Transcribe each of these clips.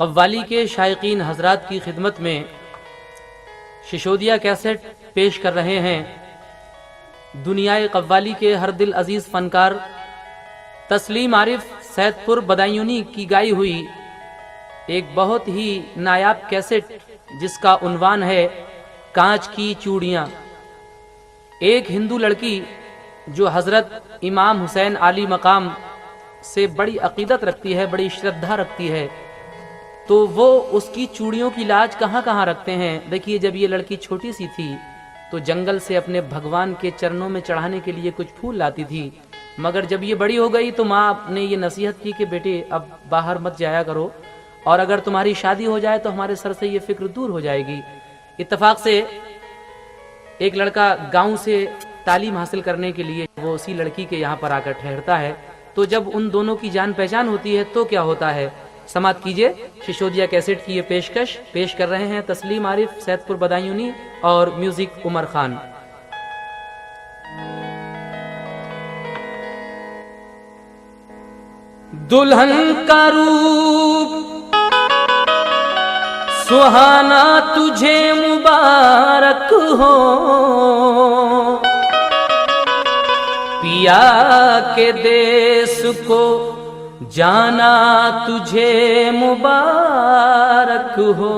कव्वाली के शायकीन हजरात की खिदमत में शिशोदिया कैसेट पेश कर रहे हैं दुनियाए कव्वाली के हर दिल अजीज फनकार तस्लीम आरिफ सैदपुर बदायूनी की गाई हुई एक बहुत ही नायाब कैसेट जिसका उन्वान है कांच की चूड़ियां। एक हिंदू लड़की जो हजरत इमाम हुसैन आली मकाम से बड़ी अकीदत रखती है, बड़ी श्रद्धा रखती है, तो वो उसकी चूड़ियों की लाज कहाँ कहाँ रखते हैं। देखिए, जब ये लड़की छोटी सी थी तो जंगल से अपने भगवान के चरणों में चढ़ाने के लिए कुछ फूल लाती थी, मगर जब ये बड़ी हो गई तो माँ ने ये नसीहत की कि बेटे अब बाहर मत जाया करो, और अगर तुम्हारी शादी हो जाए तो हमारे सर से ये फिक्र दूर हो जाएगी। इत्तेफाक से एक लड़का गांव से तालीम हासिल करने के लिए वो उसी लड़की के यहाँ पर आकर ठहरता है, तो जब उन दोनों की जान पहचान होती है तो क्या होता है, समात कीजिए। शिशोदिया कैसेट की ये पेशकश पेश कर रहे हैं तस्लीम आरिफ सैदपुर बदायूनी और म्यूजिक उमर खान। दुल्हन का रूप सुहाना तुझे मुबारक हो, पिया के देश को जाना तुझे मुबारक हो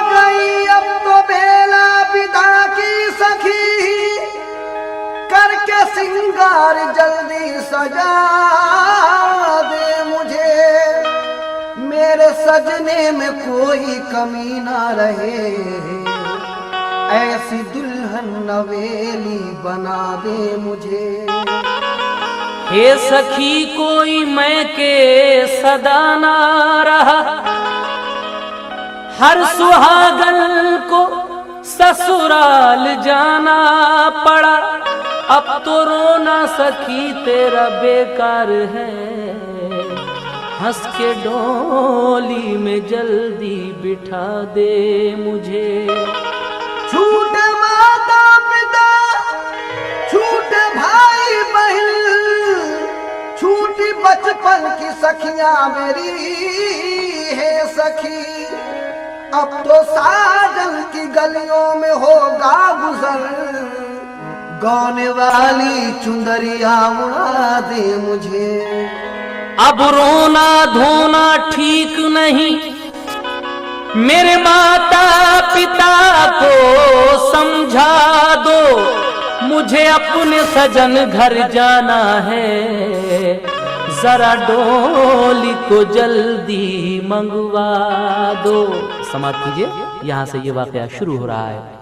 गई अब तो बेला पिता की सखी, करके सिंगार जल्दी सजा दे मुझे, मेरे सजने में कोई कमी ना रहे, ऐसी दुल्हन नवेली बना दे मुझे। हे सखी कोई मैं के सदा ना रहा, हर सुहागन को ससुराल जाना पड़ा, अब तो रोना सखी तेरा बेकार है, हंस के डोली में जल्दी बिठा दे मुझे। छूटे माता पिता, छूटे भाई बहन, छूटी बचपन की सखियां मेरी है सखी, अब तो साजन की गलियों में होगा गुजर, गाने वाली चुंदरिया उड़ा दे मुझे। अब रोना धोना ठीक नहीं, मेरे माता पिता को समझा दो, मुझे अपने सजन घर जाना है, जरा डोली को जल्दी मंगवा दो। समाप्त कीजिए, यहाँ से ये वाकया शुरू हो रहा है।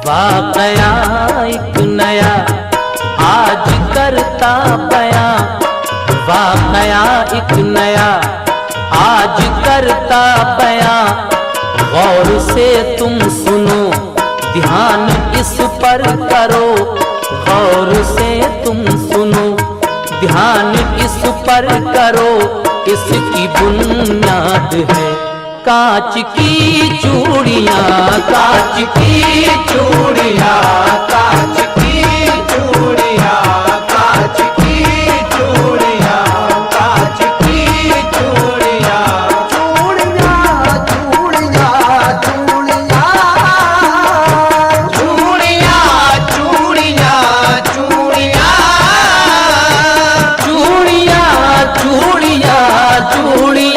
वाकया एक नया आज करता बयां, वाकया एक नया आज करता बयां, गौर से तुम सुनो ध्यान इस पर करो, गौर से तुम सुनो ध्यान इस पर करो, इसकी बुनियाद है कांच की चूड़ियां, कांच की चूड़ियां, कांच की चूड़ियां, कांच की चूड़ियां, कांच की चूड़ियां, चूड़ियां चूड़ियां चूड़ियां चूड़ियां चूड़ियां चूड़ियां चूड़ियां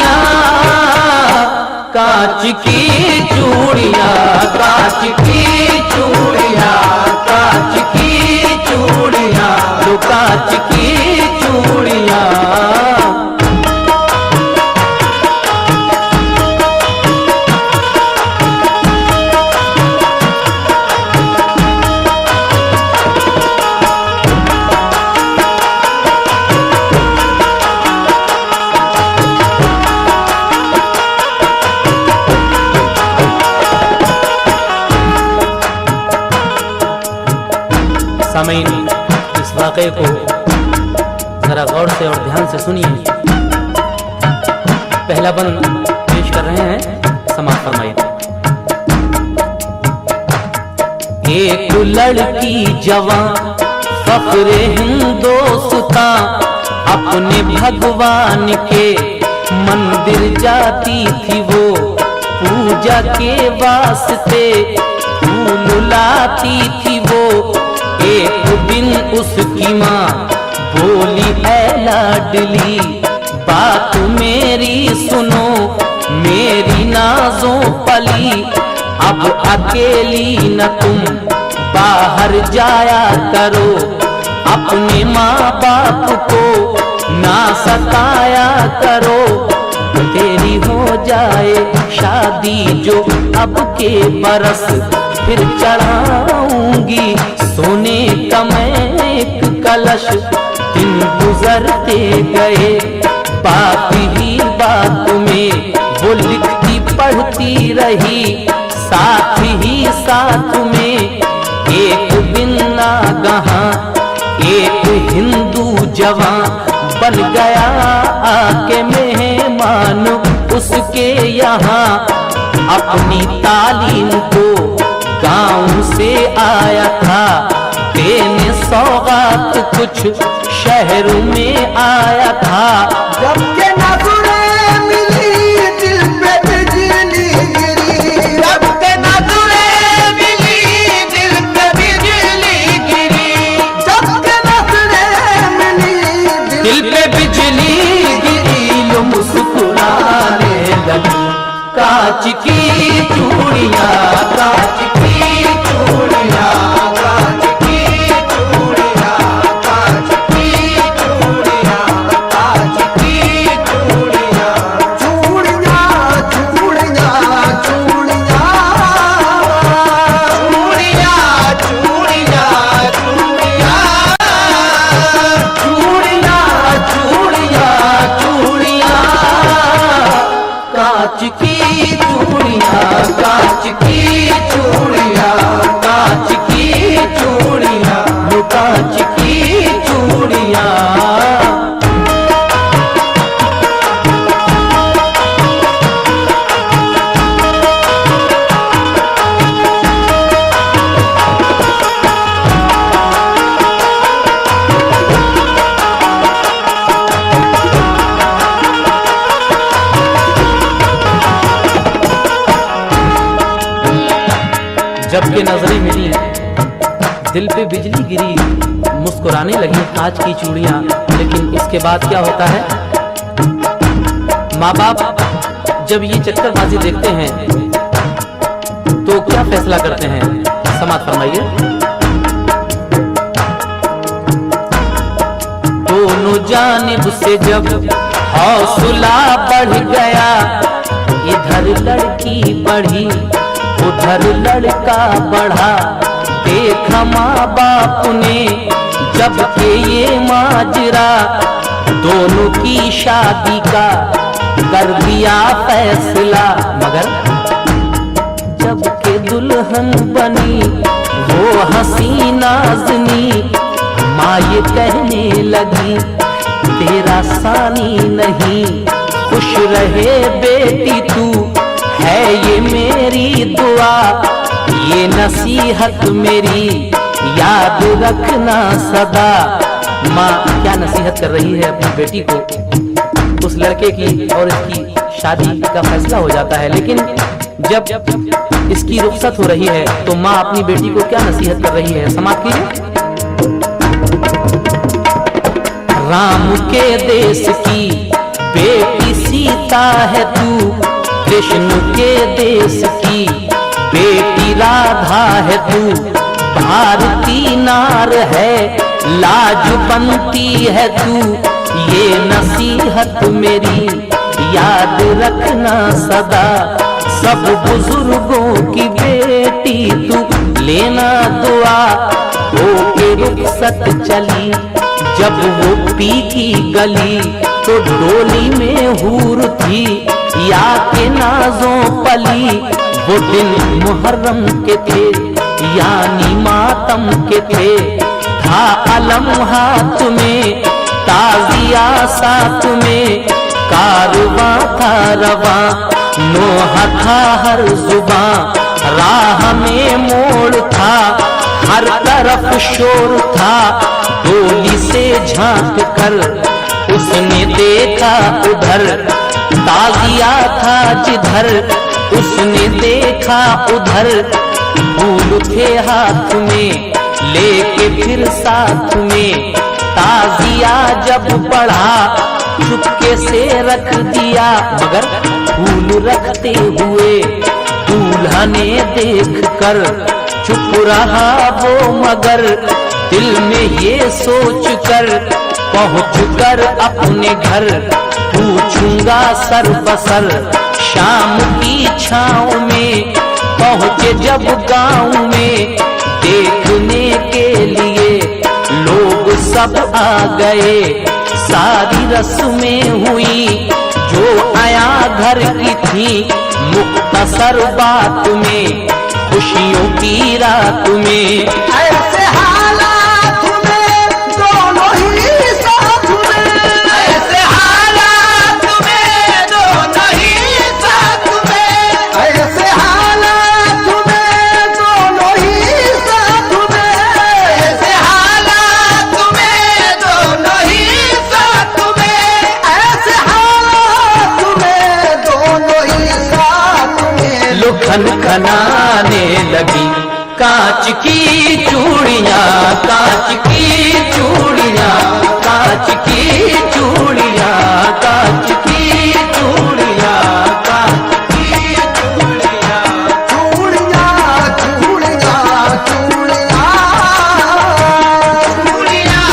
की चूड़ियां, कांच की चूड़ियां, कांच की चूड़ियां, लो कांच की चूड़ियां। सामीन, इस वाक़े को जरा गौर से और ध्यान से सुनिए। पहला बंद पेश कर रहे हैं, समाप्त फरमाइए। एक लड़की जवान फख्रे हिंदोस्तां अपने भगवान के मंदिर जाती थी वो, पूजा के वास्ते फूल लाती थी वो। एक दिन उसकी माँ बोली, ऐ लाडली बात मेरी सुनो, मेरी नाजों पली अब अकेली न तुम बाहर जाया करो, अपने माँ बाप को ना सताया करो, तेरी हो जाए शादी जो अब के बरस फिर चढ़ाऊंगी सोने का मैं एक कलश। दिन गुजरते गए बात ही बात में वो लिखती पढ़ती रही, साथ ही साथ में एक दिन नागहां एक हिंदू जवान बन गया आके मेहमान उसके यहाँ। अपनी तालीम को गांव से आया था देने सौगात कुछ शहर में आया था। जब के नजरें मिली दिल पे बिजली गिरी, जब के नजरें मिली दिल पे बिजली गिरी, जब के नजरें मिली दिल पे बिजली गिरी, लो मुस्कुराने लगी कांच की चूड़ियां, कांच की चूड़ियां, कांच की चूड़ियां, कांच की चूड़ियां, कांच की चूड़ियां, चूड़ियां, चूड़ियां, चूड़ियां, चूड़ियां, चूड़ियां, चूड़ियां, चूड़ियां, चूड़ियां, कांच की चूड़ियां, कांच की चूड़ियां, कांच की चूड़ियां, लो कांच की चूड़ियां। जब के नजरें मिली दिल पे बिजली गिरी, मुस्कुराने लगी कांच की चूड़ियां। लेकिन इसके बाद क्या होता है? माँ बाप जब ये चक्करबाजी देखते हैं तो क्या फैसला करते हैं? समाप्त फरमाइए। दोनों जानिब से जब हौसला बढ़ गया, इधर लड़की बढ़ी उधर लड़का बढ़ा, देखा माँ बाप ने जब के ये माजरा, दोनों की शादी का कर दिया फैसला। मगर जब के दुल्हन बनी वो हसी नाज़नी, माँ ये कहने लगी तेरा सानी नहीं, खुश रहे बेटी तू है ये मेरी दुआ, ये नसीहत मेरी याद रखना सदा। माँ क्या नसीहत कर रही है अपनी बेटी को? उस लड़के की और इसकी शादी का फैसला हो जाता है, लेकिन जब इसकी रुखसत हो रही है तो माँ अपनी बेटी को क्या नसीहत कर रही है? समाप्त कीजिए। राम के देश की बेटी सीता है तू, कृष्ण के देश की बेटी राधा है तू, भारती नार है लाज बनती है तू, ये नसीहत मेरी याद रखना सदा। सब बुजुर्गों की बेटी तू लेना दुआ, होके रुखसत चली जब वो पी की गली, तो डोली में हूर थी या के नाजों पली। वो दिन मुहर्रम के थे यानी मातम के थे, था अलम हाथ में ताजिया साथ में, कारवां था रवां नोहा था हर जुबां, राह में मोड़ था हर तरफ शोर था। डोली से झांक कर उसने देखा उधर, ताजिया था जिधर उसने देखा उधर। फूल थे हाथ में लेके फिर साथ में, ताजिया जब बढ़ा चुपके से रख दिया, मगर फूल रखते हुए दूल्हा ने देख कर चुप रहा वो, मगर दिल में ये सोच कर पहुँच कर अपने घर, पूछूंगा सर बसर शाम की छाँव में। पहुँचे जब गाँव में देखने के लिए लोग सब आ गए, सारी रस्में हुई जो आया घर की थी, मुख्तसर बात में खुशियों की रात में। ऐसे हालात में दोनों ही साथ में, ऐसे हालात में दोनों ही साथ में, ऐसे हालात में दोनों ही साथ में, ऐसे हालात में दोनों ही साथ में, ऐसे हालात में दोनों ही साथ में। लो खनखनाने लगी कांच की चूड़ियां, कांच की चूड़ियां, कांच की चूड़ियां, कांच की चूड़ियां, कांच की चूड़ियां, चूड़ियां चूड़ियां चूड़ियां, चूड़ियां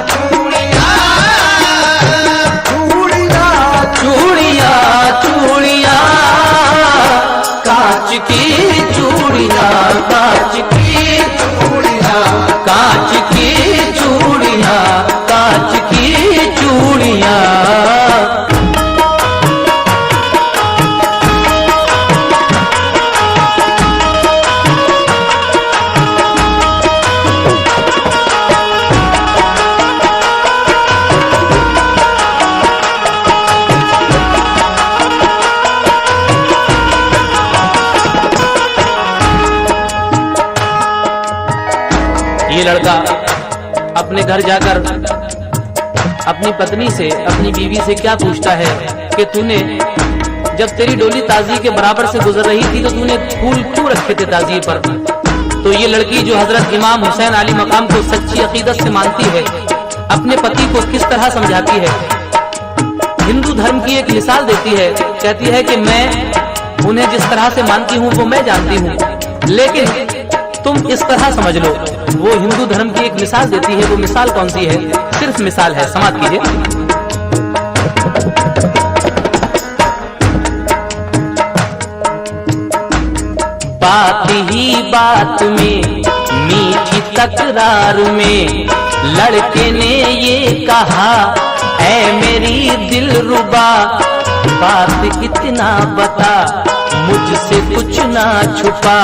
चूड़ियां चूड़ियां, चूड़ियां चूड़ियां, कांच की चूड़ियां, कांच की चूड़ियां, कांच की चूड़ियां, कांच की चूड़ियां। ये लड़का अपने घर जाकर अपनी पत्नी से, अपनी बीवी से क्या पूछता है कि तूने जब तेरी डोली ताज़ी के बराबर से गुजर रही थी तो तूने फूल क्यों रखे थे ताज़ी पर। तो ये लड़की जो हजरत इमाम हुसैन अली मकाम को सच्ची अकीदत से मानती है, अपने पति को किस तरह समझाती है, हिंदू धर्म की एक मिसाल देती है। कहती है कि मैं उन्हें जिस तरह से मानती हूँ वो मैं जानती हूँ, लेकिन तुम इस तरह समझ लो। वो हिंदू धर्म की एक मिसाल देती है। वो मिसाल कौन सी है? सिर्फ मिसाल है, समाप्त कीजिए। बात ही बात में मीठी तकरार में लड़के ने ये कहा, ऐ मेरी दिलरुबा बात इतना बता, मुझसे कुछ ना छुपा,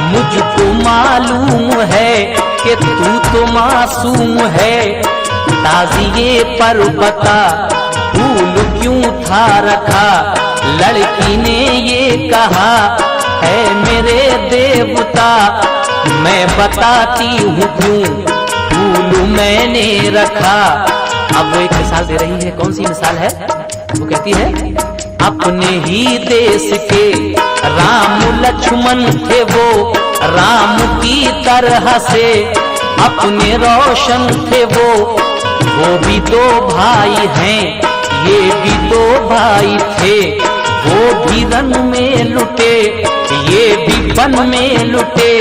मुझको मालूम है कि तू तो मासूम है, ताज़िए पर बता फूल क्यों था रखा। लड़की ने ये कहा, है मेरे देवता मैं बताती हूँ क्यों फूल मैंने रखा। अब वो एक मिसाल दे रही है। कौन सी मिसाल है? वो कहती है, अपने ही देश के राम लक्ष्मण थे वो, राम की तरह से अपने रोशन थे वो भी दो भाई हैं, ये भी दो भाई थे, वो भी रन में लुटे, ये भी बन में लुटे,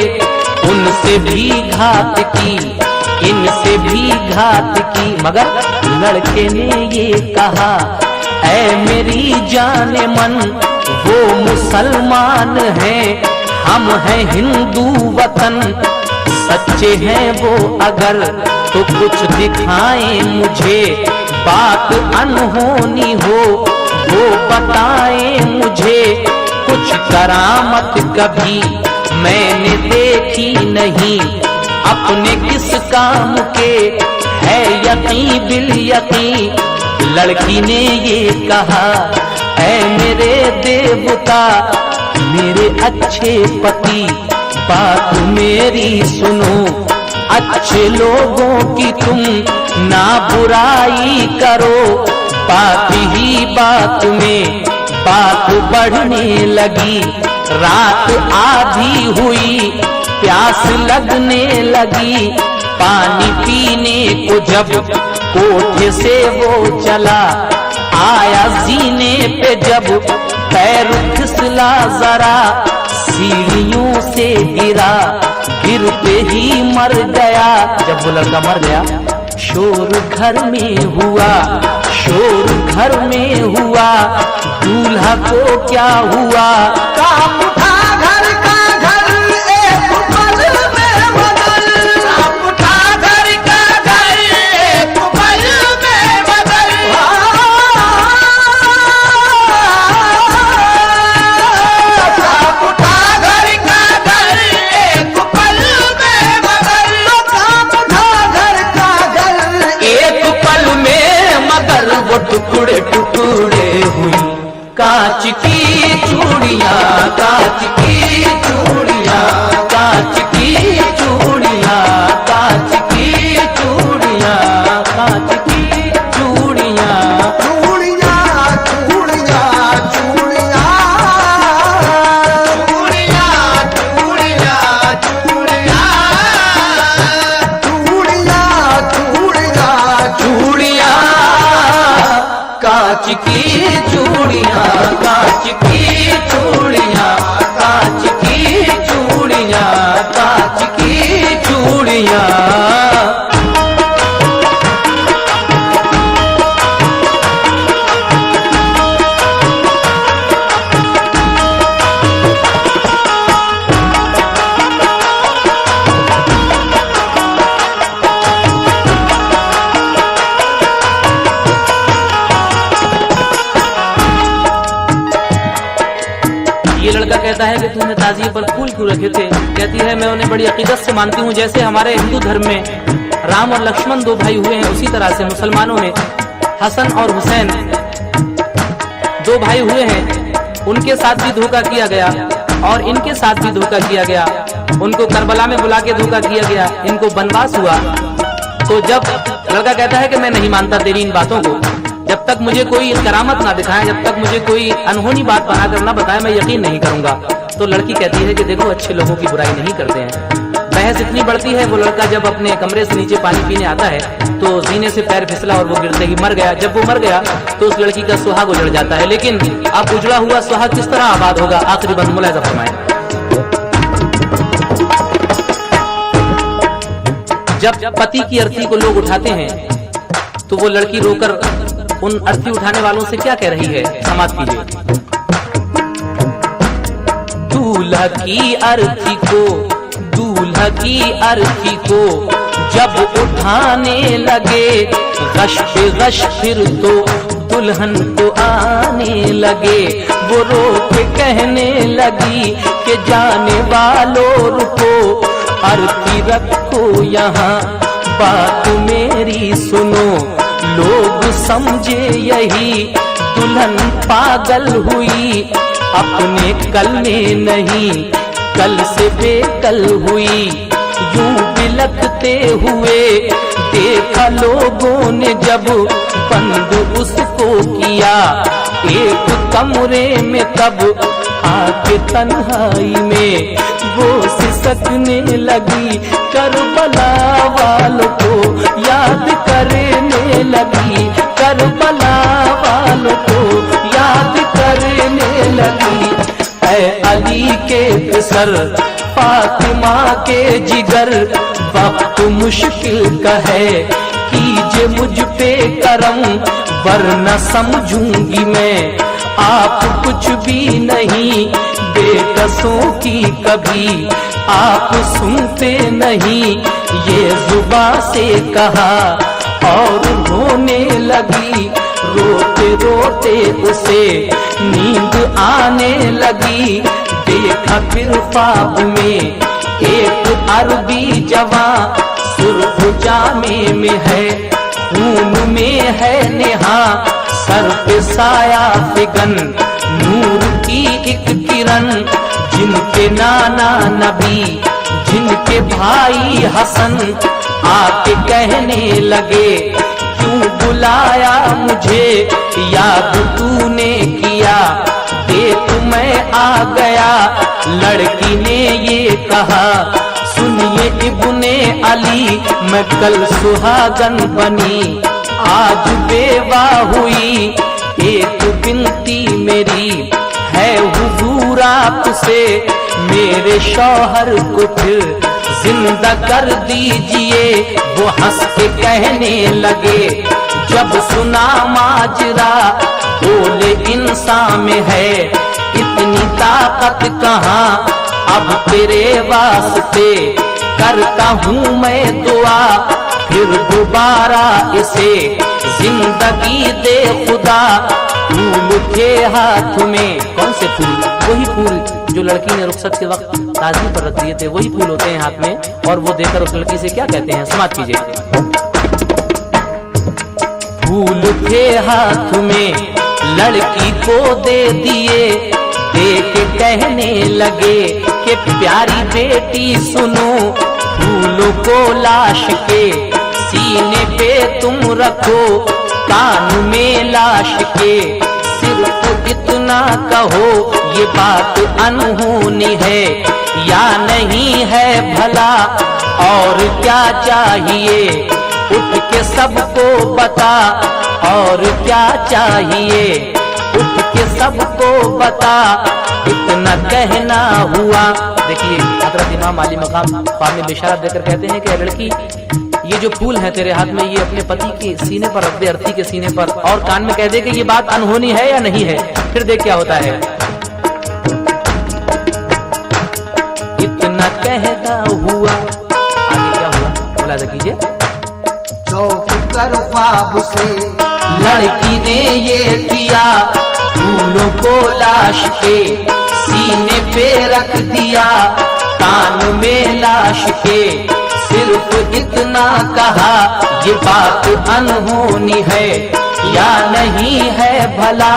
उनसे भी घात की, इनसे भी घात की। मगर लड़के ने ये कहा, ऐ मेरी जाने मन, वो मुसलमान हैं, हम हैं हिंदू वतन। सच्चे हैं वो अगर तो कुछ दिखाएं मुझे, बात अनहोनी हो वो बताएं मुझे। कुछ करामत कभी मैंने देखी नहीं, अपने किस काम के है यकीन बिल यकीन। लड़की ने ये कहा, ऐ मेरे देवता, मेरे अच्छे पति, बात मेरी सुनो। अच्छे लोगों की तुम ना बुराई करो। बात ही बात में बात बढ़ने लगी, रात आधी हुई, प्यास लगने लगी। पानी पीने को जब कोठे से वो चला, आया जीने पे जब पैर फिसला जरा, सीढ़ियों से गिरा, गिरते ही मर गया। जब वो लड़का मर गया, शोर घर में हुआ, शोर घर में हुआ। दूल्हा को क्या हुआ, काम उठा घर का घर, एक पल में बदल। काम उठा घर का घर, एक पल में बदल। काम उठा घर का घर, एक पल में बदल। काम उठा घर का घर, एक पल में मगर वो टुकड़े टुकड़े हुई। कांच की चूड़ियां, कांच की चूड़ियां, कांच की चूड़ियां, कांच की चूड़ियां, कांच की चूड़ियां। चूड़ियां चूड़ियां चूड़ियां, चूड़ियां चूड़ियां चूड़ियां, चूड़ियां चूड़ियां, कांच की चूड़ियां, कांच की चूड़ियां, कांच की चूड़ियां, कांच की चूड़ियां। ये लड़का कहता है कि तूने ताजिए पर फूल क्यों रखे थे? कहती है, मैं उन्हें बड़ी अकीदत से मानती हूँ। जैसे हमारे हिंदू धर्म में राम और लक्ष्मण दो भाई हुए हैं, उसी तरह से मुसलमानों में हसन और हुसैन दो भाई हुए हैं। उनके साथ भी धोखा किया गया और इनके साथ भी धोखा किया गया। उनको करबला में बुला के धोखा किया गया, इनको बनवास हुआ। तो जब लड़का कहता है कि मैं नहीं मानता तेरी इन बातों को, जब तक मुझे कोई करामत ना दिखाए, जब तक मुझे कोई अनहोनी बात बनाकर ना बताए, मैं यकीन नहीं करूंगा। तो लड़की कहती है कि देखो, अच्छे लोगों की बुराई नहीं करते हैं। बहस इतनी बढ़ती है, वो लड़का जब अपने कमरे से नीचे पानी पीने आता है तो जीने से पैर फिसला और वो गिरते ही मर गया। जब वो मर गया तो उस लड़की का सुहाग उजड़ जाता है। लेकिन अब उजड़ा हुआ सुहाग किस तरह आबाद होगा, आखिरी बंद मुलाहिजा फरमाएं। जब पति की अर्थी को लोग उठाते हैं तो वो लड़की रोकर उन अर्थी उठाने वालों से क्या कह रही है, समाप्त कीजिए। दूल्हा की अर्थी को, दूल्हा की अर्थी को जब उठाने लगे, गश पे गश फिर तो दुल्हन को आने लगे। वो रो के कहने लगी कि जाने वालों रुको, अर्थी रखो यहाँ, बात मेरी सुनो। लोग समझे यही दुल्हन पागल हुई, अपने कल में नहीं कल से बेकल हुई। यूं बिलखते हुए देखा लोगों ने जब बंद उसको किया एक कमरे में, तब आके तन्हाई में वो सिसकने लगी। करबला वालों को याद करने लगी, करबला वालों को याद करने है अली के फिसर, फातिमा के जिगर। वक्त मुश्किल का है, कीजिए मुझ पे करम, वरना समझूंगी मैं आप कुछ भी नहीं। बेकसों की कभी आप सुनते नहीं, ये जुबां से कहा और रोने लगी। रोते रोते उसे नींद आने लगी। देखा फिर ख्वाब में एक अरबी जवां, सुर्ख जामे में है, खून में है नेहा। सर पे साया फिगन, नूर की एक किरण। जिनके नाना नबी, जिनके भाई हसन, आके कहने लगे क्यों बुलाया मुझे, याद तूने किया, देख मैं आ गया। लड़की ने ये कहा, सुनिए इब्ने अली, मैं कल सुहागन बनी, आज बेवा हुई। एक बिनती मेरी है हुजूर आपसे, मेरे शौहर को फिर जिंदा कर दीजिए। वो हंस के कहने लगे, जब सुना माजरा, बोले इंसान में है इतनी ताकत कहाँ। अब तेरे वास्ते करता हूँ मैं दुआ, फिर दोबारा इसे जिंदगी दे खुदा। फूल के हाथ में, कौन से फूल? वही फूल जो लड़की ने रुखसत के वक्त ताजी पर रख दिए थे, वही फूल होते हैं हाथ में। और वो देकर उस लड़की से क्या कहते हैं, समाप्त कीजिए। फूल के हाथ में लड़की को दे दिए, देख कहने लगे कि प्यारी बेटी सुनो, फूलों को लाश के सीने पे तुम रखो, कान में लाश के सिर्फ इतना कहो, ये बात अनहोनी है या नहीं है भला, और क्या चाहिए उठ के सबको बता, और क्या चाहिए उठ के सबको बता, इतना कहना हुआ। देखिए हजरत इमाम अली मकाम ख्वाब में बिशारत देकर कहते हैं कि लड़की, ये जो फूल है तेरे हाथ में, ये अपने पति के सीने पर रख दे, अर्थी के सीने पर, और कान में कह दे कि ये बात अनहोनी है या नहीं है। फिर देख क्या होता है। इतना कहना हुआ, आगे क्या हुआ मुलाजा कीजिए। चौक कर ख्वाब से लड़की ने ये किया, फूलों को लाश के सीने पे रख दिया, कान में लाश के सिर्फ इतना कहा, ये बात अनहोनी है या नहीं है भला,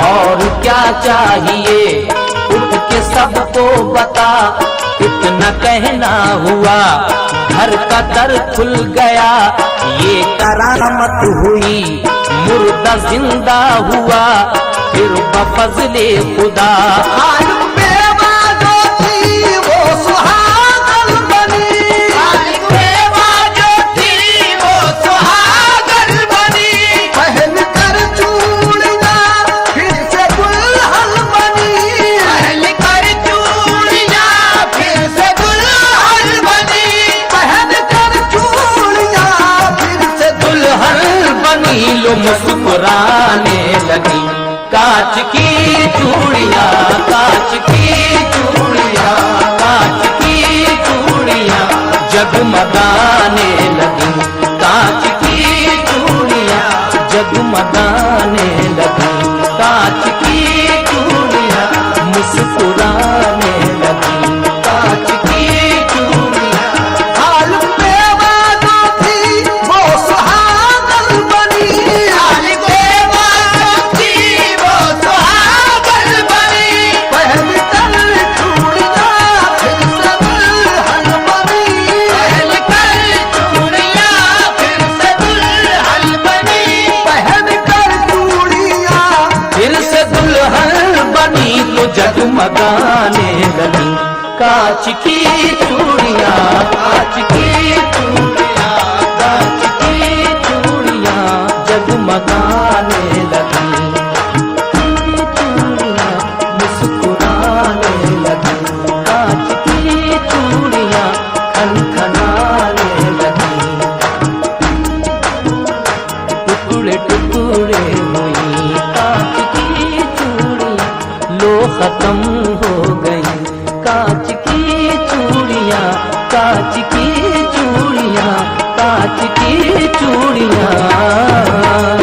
और क्या चाहिए उठ के सबको बता। इतना कहना हुआ, घर का दर खुल गया, ये करामत हुई, मुर्दा जिंदा हुआ, फिर बफज़ले खुदा। आलू बेवा जो थी वो सुहागन बनी, आलू बेवा जो थी वो सुहागन बनी, पहन कर चूड़ियां फिर से दुल्हन बनी, पहन कर चूड़ियां फिर से दुल्हन बनी, पहन कर चूड़ियां फिर से दुल्हन बनी, लो मुस्कुराने लगी, कांच की चूड़ियां, कांच की चूड़ियां, कांच की चूड़ियां जगमगाने लगी, कांच की चूड़ियां जगमगाने लगी, कांच की चूड़ियां मुस्कुराने लगी, कांच की चूड़ियां। आलू बेवा जो थी वो सुहागन बनी, आलू बेवा जो थी वो सुहागन बनी, पहन कर चूड़ियां फिर से दुल्हन बनी, पहन कर चूड़ियां फिर से दुल्हन बनी, पहन कर चूड़ियां फिर से दुल्हन बनी, तो जगमगाने लगी, कांच की चूड़ियां, कांच की चूड़ियां, कांच की चूड़ियां जगमगाने लगी, चूड़ियां मुस्कुराने थनथनाने लगी, टुकड़े टुकड़े हुई कांच की चूड़ियां, लो खत्म हो गई कांच की चूड़ियां, कांच की चूड़ियां, कांच की चूड़ियां।